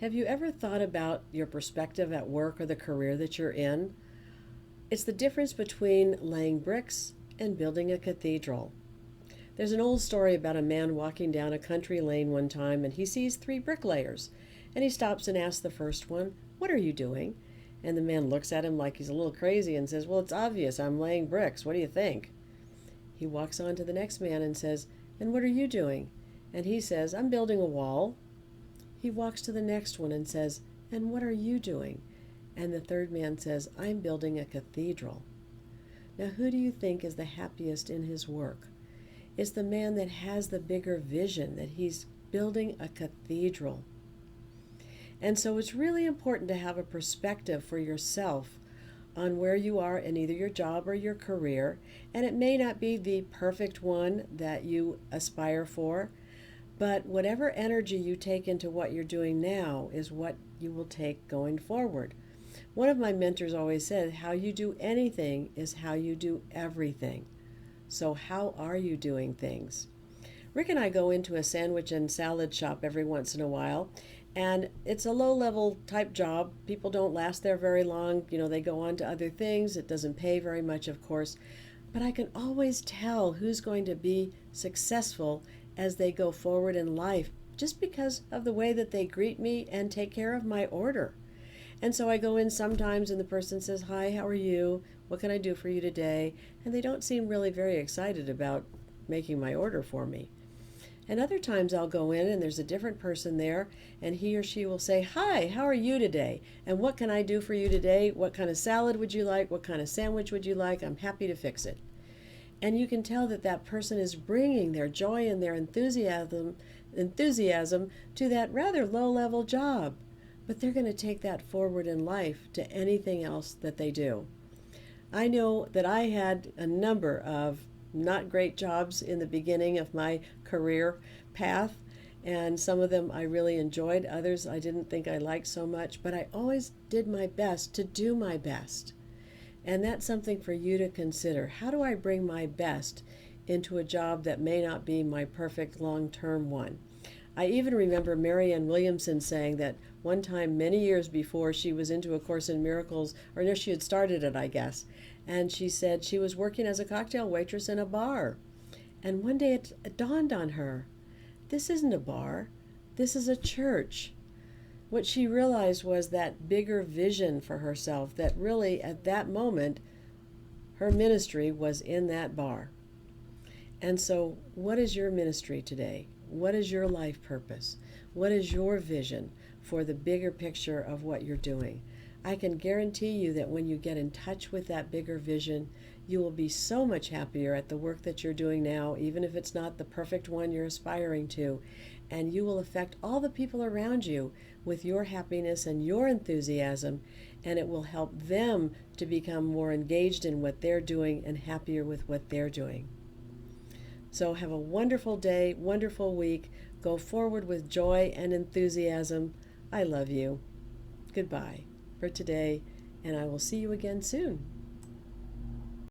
Have you ever thought about your perspective at work or the career that you're in? It's the difference between laying bricks and building a cathedral. There's an old story about a man walking down a country lane one time and he sees three bricklayers. And he stops and asks the first one, "What are you doing?" And the man looks at him like he's a little crazy and says, "Well, it's obvious. I'm laying bricks. What do you think?" He walks on to the next man and says, "And what are you doing?" And he says, "I'm building a wall." He walks to the next one and says, "And what are you doing?" And the third man says, "I'm building a cathedral." Now, who do you think is the happiest in his work? It's the man that has the bigger vision, that he's building a cathedral. And so it's really important to have a perspective for yourself on where you are in either your job or your career. And it may not be the perfect one that you aspire for, but whatever energy you take into what you're doing now is what you will take going forward. One of my mentors always said, how you do anything is how you do everything. So how are you doing things? Rick and I go into a sandwich and salad shop every once in a while, and it's a low-level type job. People don't last there very long. They go on to other things. It doesn't pay very much, of course, but I can always tell who's going to be successful as they go forward in life just because of the way that they greet me and take care of my order. And so I go in sometimes and the person says, "Hi, how are you? What can I do for you today?" And they don't seem really very excited about making my order for me. And other times I'll go in and there's a different person there and he or she will say, "Hi, how are you today? And what can I do for you today? What kind of salad would you like? What kind of sandwich would you like? I'm happy to fix it." And you can tell that that person is bringing their joy and their enthusiasm to that rather low-level job. But they're going to take that forward in life to anything else that they do. I know that I had a number of not great jobs in the beginning of my career path, and some of them I really enjoyed, others I didn't think I liked so much, but I always did my best to do my best. And that's something for you to consider. How do I bring my best into a job that may not be my perfect long-term one? I even remember Marianne Williamson saying that one time many years before she was into A Course in Miracles, or no, she had started it, I guess, and she said she was working as a cocktail waitress in a bar. And one day it dawned on her, this isn't a bar, this is a church. What she realized was that bigger vision for herself, that really at that moment her ministry was in that bar. And so what is your ministry today? What is your life purpose? What is your vision for the bigger picture of what you're doing? I can guarantee you that when you get in touch with that bigger vision, you will be so much happier at the work that you're doing now, even if it's not the perfect one you're aspiring to. And you will affect all the people around you with your happiness and your enthusiasm, and it will help them to become more engaged in what they're doing and happier with what they're doing. So have a wonderful day, wonderful week. Go forward with joy and enthusiasm. I love you. Goodbye for today, and I will see you again soon.